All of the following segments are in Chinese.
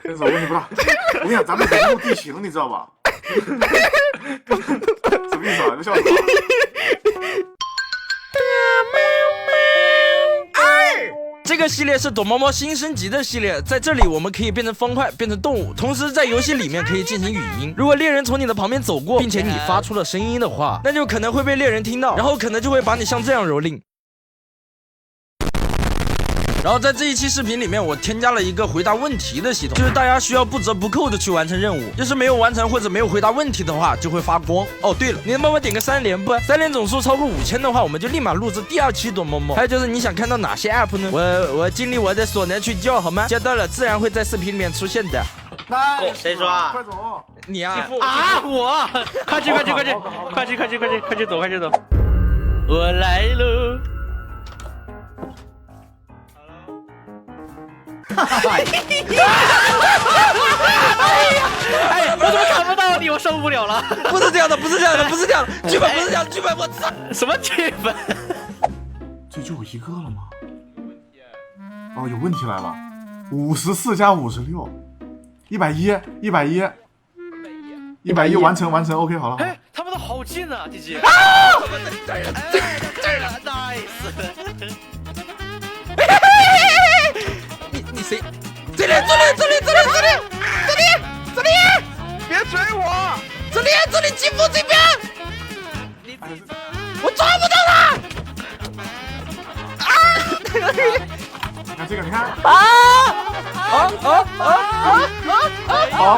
先生，我跟你不大，我跟你讲，咱们人物地形，你知道吧？什么意思啊？你笑什么？这个系列是躲猫猫新升级的系列，在这里我们可以变成方块，变成动物，同时在游戏里面可以进行语音。如果猎人从你的旁边走过，并且你发出了声音的话，那就可能会被猎人听到，然后可能就会把你像这样蹂躏。然后在这一期视频里面，我添加了一个回答问题的系统，就是大家需要不折不扣的去完成任务，要是没有完成或者没有回答问题的话，就会发光。哦，对了，你能帮我点个3连不？3连总数超过5000的话，我们就立马录制第2期躲猫猫。还有就是你想看到哪些 app 呢？我尽力我的所能去叫，好吗？叫到了自然会在视频里面出现的。来，谁说啊？快走！你啊啊！我，快去走，我来喽！哎，我怎么看不到你？我受不了了！不是这样的，剧本不是这样，剧本我操！什么剧本？这就有一个了吗？哦，有问题来了，54加56，110，110，110完成 ，OK， 好了。哎，他们都好近啊，弟弟。这儿了 ，nice。你谁？这里！别追我！这里，吉普这边！我抓不到他！你看这个，你看。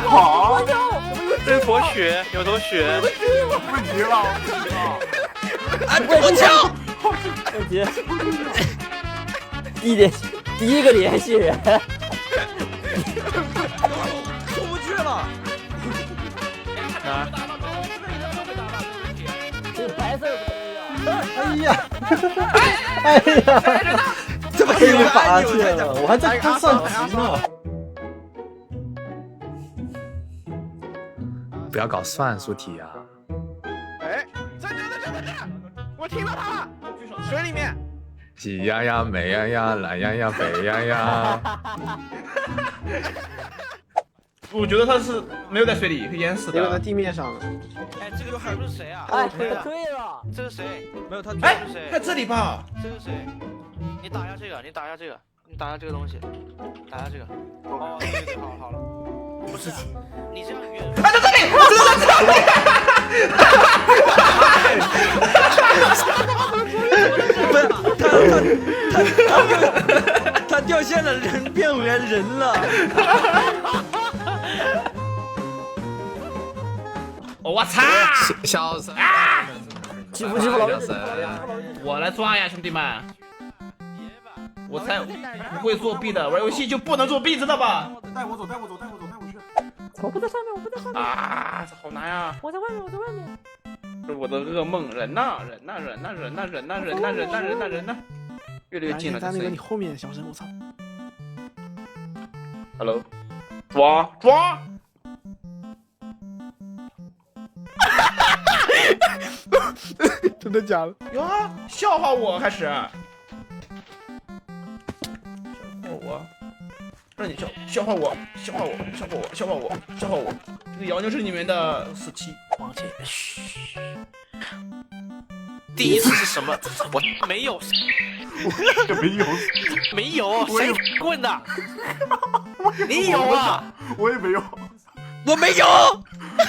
跑！这坨血，有坨血。问题了。我跳！第一个联系人，出不去了。哪？这白色怎么被你发现了？我还在看上集呢。不要搞算术题啊！哎，在这！我听到他了，水里面。喜呀呀，美呀呀，懒呀呀，肥呀呀。我觉得他是没有在水里，淹死的。因为在地面上了。哎，这个海不是谁啊？哎，对了，这是谁？没有他，哎这是谁？在这里吧？这是谁？你打一下这个，你打一下这个东西，打一下这个。哦，对，好了。不是，你这样远。哎，在这里！他掉线了，人变回来人了。我操！小神，欺负老小神，我来抓呀，兄弟们！我才不会作弊的，玩游戏就不能作弊，知道吧？带我走，带我去。我不在上面，啊，这好难呀！我在外面。这是我的噩梦，忍呐！越来越近了，在那个你后面，小声，我操 ！Hello， 抓！真的假的？哟，笑话我开始，让你笑话我！这个姚就是你们的17，往前，嘘。第一次是什么？我没有，没有，谁问的？你有啊？我也没有，我没有。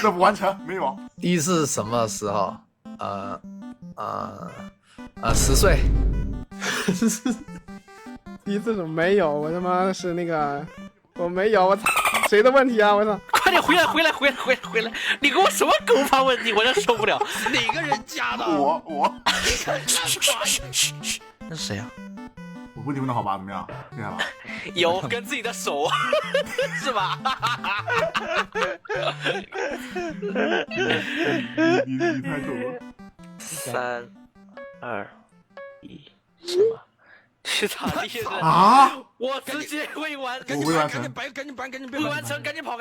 那不完成，没有。第一次什么时候？10岁。第一次怎么没有？我他妈是那个，我没有，我操，谁的问题啊？我操！快点回来！你给我什么狗发问题？我真受不了。哪个人加的？我。那是谁啊？我问题问的好吧？怎么样？厉害吧？有跟自己的手是吧？你太懂了。3、2、1，什么？去打猎人啊！我直接会完，赶紧完成，会完成，赶紧跑！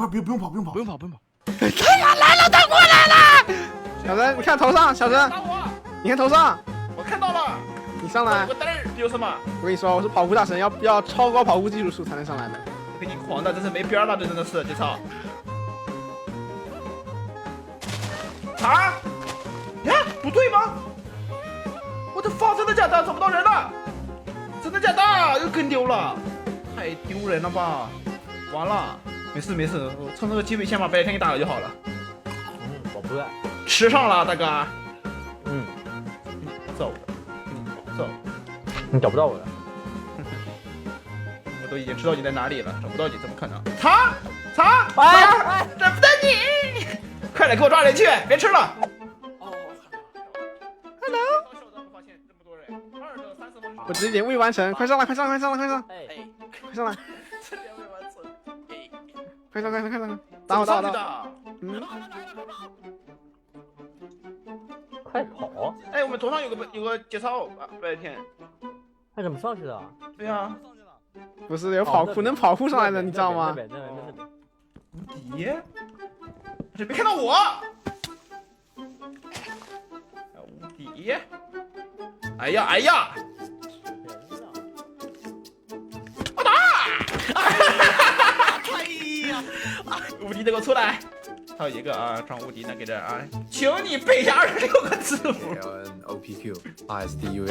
别不用跑。哎呀，来了，他过来了！小陈，你看头上，小陈，你看头上，我看到了，你上来。有什么？我跟你说，我是跑酷大神，要超高跑酷技术数才能上来的。给你狂的真是没边了，这真的是，就操！啊？呀，不对吗？我的发，真的假的？找不到人了！真的假的？又跟丢了，太丢人了吧！完了，没事没事，我趁这个机会先把白天给打了就好了。我不爱。吃上了，大哥。走，走。你找不到我了。我都已经知道你在哪里了，找不到你怎么可能？藏，哎，找不到你！快点给我抓人去，别吃了。我这点未完成，快上来，快上来，快上来，快上来，哎，快上来，这点未完成。快上，快上，快上，打我，打我，打我。快跑！哎，我们头上有个节操啊，白天。他怎么上去的？对呀。不是有跑酷，能跑酷上来的，你知道吗？无敌，这别看到我。无敌。哎呀哎呀！我打！哎呀！无敌的给我出来！还有一个啊，装无敌的给这啊，请你背下26个字母。OPQ RSDUV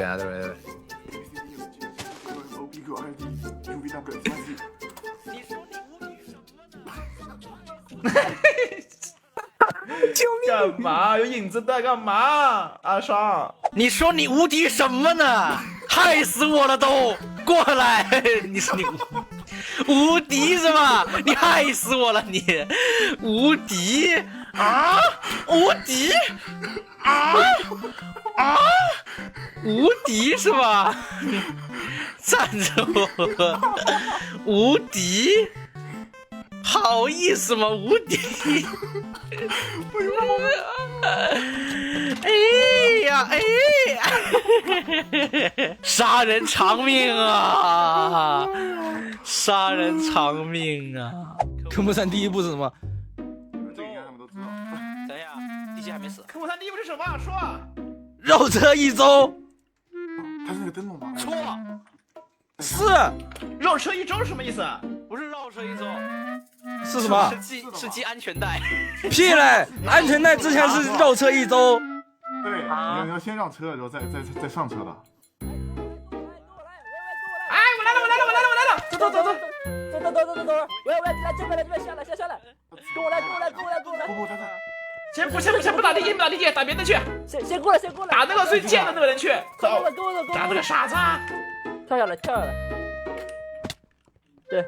干嘛？有影子的干嘛？阿尚，你说你无敌什么呢？害死我了都！过来，你说你无敌是吧？你害死我了你！无敌啊！无敌啊！无敌是吧？站着我，无敌，好意思吗？无敌！哎呀哎呀！杀人偿命啊！杀人偿命啊！科目3第一步是什么？这个应该他们都知道。等一下，地基还没死。科目3第一步是什么？说。绕车一周。它是那个灯笼吗？错，是绕车一周是什么意思？不是绕车一周，是什么？是系安全带。屁嘞！安全带之前是绕车一周。对，你要先让车，然后再上车的。哎，我来了！走！走！喂，来这边下来！跟我来！不，他。先不打地基，打别的去。先过来！打那个最贱的那个人去。走，跟我打那个傻子。跳下来！对。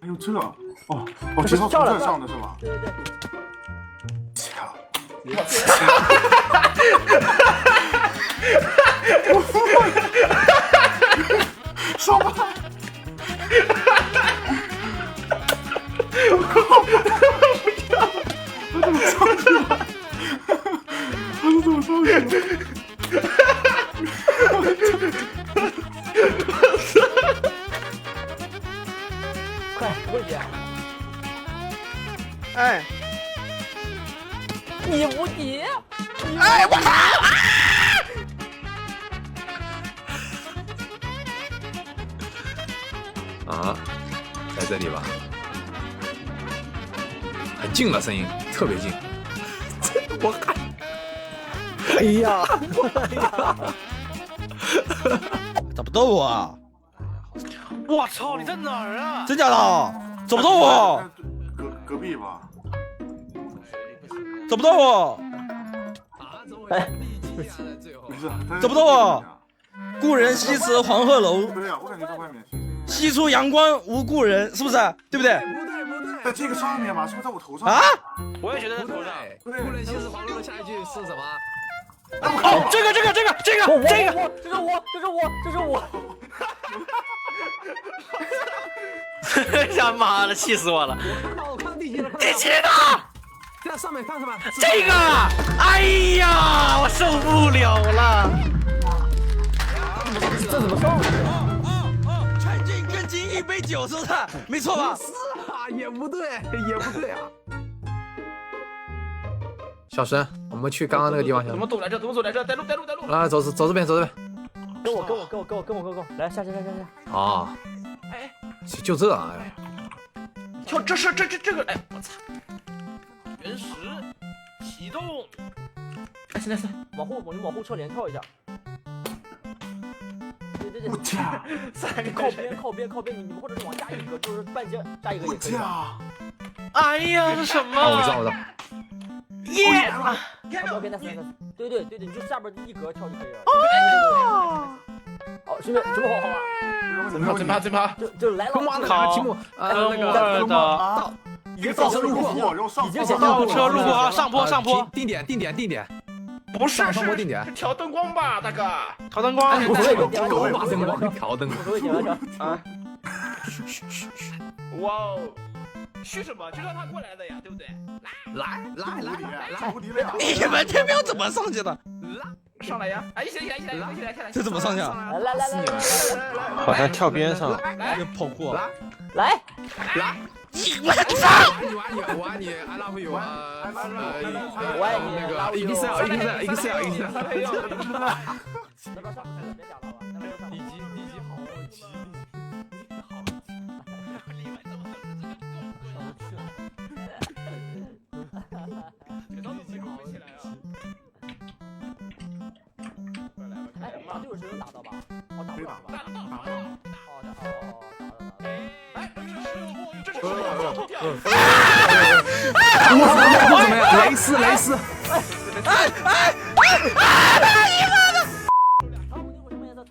还有这节操从这上的是吧？对。操！上不来！我怎么上去了？我怎么上去了？快过去！哎，你无敌！哎，我操！啊，在这里吧，很近了，声音特别近。我看，哎呀！找不到我啊！我操，你在哪儿啊？真假的？找不到我！隔壁吧。找不到我！哎，不是，找不到我！故人西辞黄鹤楼，对呀，我感觉在外面。西出阳关无故人，是不是？对不对？在这个上面嘛，是不是在我头上？啊！我也觉得在头上。故人西辞黄鹤楼下一句是什么？我靠！这个！这是我！他妈的，气死我了！我看地基了，一起的！在上面看什么？这个！哎呀，我受不了了！这怎么上去？劝进更尽一杯酒，是不是？没错吧？是啊，也不对啊。小神，我们去刚刚那个地方。怎么走来着？带路。来，走这边。跟我，来下。哦，就这啊！哎，跳，这是这个，哎，我操！原石启动。哎，现在是往后侧连跳一下。对，我天！靠边，你们或者是往下一格，就是半截下一格我也可以天！。哎呀，这什么？我知道。耶！OK，那行，对，你就下边一格跳就可以了。哦。好，兄弟，准备好了。怎么？就来了。题目那个啊！已经倒车路过，已经先倒车路过啊，上坡。定点，不是上坡定点，调灯光吧，大哥。调灯光。无所谓，调灯无所谓，点完成啊。哇哦！嘘什么？就让他过来的呀，对不对？来，无敌了呀！你们这边怎么上去的？上来呀！哎，一起来！这怎么上去啊？来，好像跳边上。这个跑酷。来，我操！我爱你 ，I love you 我爱你那个 Excel。那边上不去了，别讲了吧。低级好奇。哎，打队友是能打到吧？哦，打不了吧？打到。怎么样？蕾丝。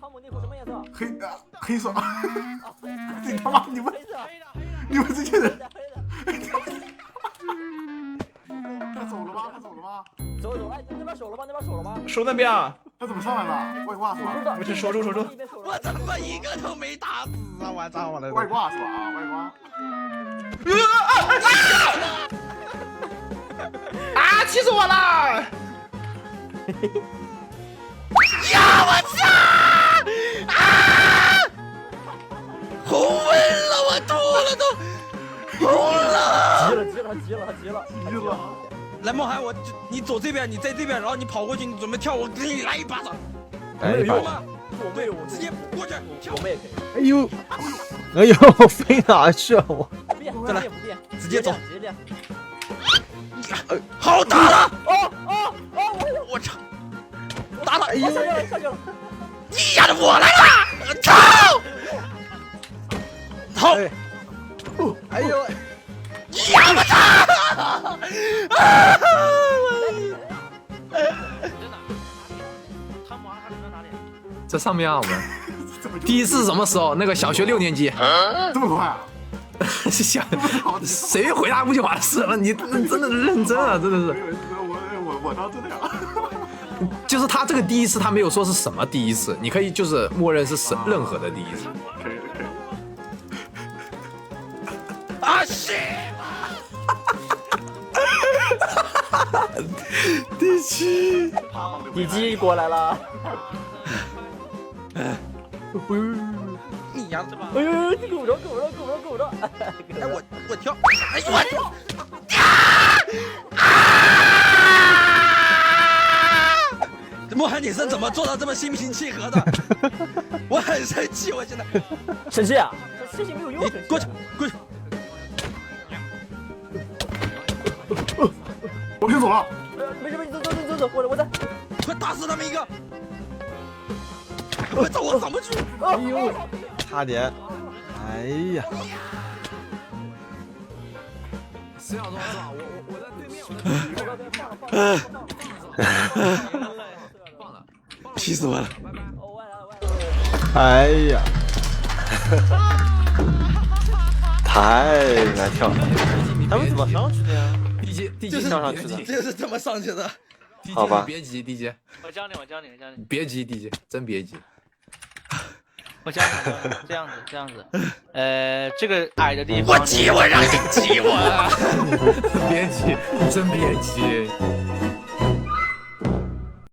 汤姆内裤什么颜色？黑色。你他妈你们这些人，他走了吗？走了，那边守了吗？守那边啊？他怎么上来的？外挂是吧？我去守住。我怎么一个都没打死啊！我操我了！外挂是吧？外挂。啊！气死我了！呀！我操！啊！红温了，我吐了都，红了！急了！来，梦涵，你走这边，你在这边，然后你跑过去，你准备跳，我给你来一巴掌。没有用吗？我没有，直接过去跳。我们也可以。哎呦，飞哪去啊我？不变，直接走。直接练。好打了！我操！打了！上去了！你丫的，我来了！操！好！哎呦！呀！我操！这上面啊，我们第一次什么时候？那个小学6年级。这么快啊？想谁回答不就完事了？你真的认真啊，真的是。我倒真的呀。就是他这个第一次，他没有说是什么第一次，你可以就是默认是任何的第一次。可以。啊shit！底基过来了。你丫的！哎呦，够不着！哎，我跳！哎呦我！莫涵，你是怎么做到这么心平气和的？我很生气，我现在。生气啊！生气没有用。你过去。我先走了。没事，你走，我在。快打死他们一个！我上不去。哎呦，差点！哎呀！10秒钟是吧？我在对面。气死我了！哎呀！太难跳了！他们怎么上去的呀？地基跳上去的，这是怎么上去的？好吧，别急，地基。我教你。别急，地基，真别急。我教你，这样子。这个矮的地方，我让你急我。别急，真别急。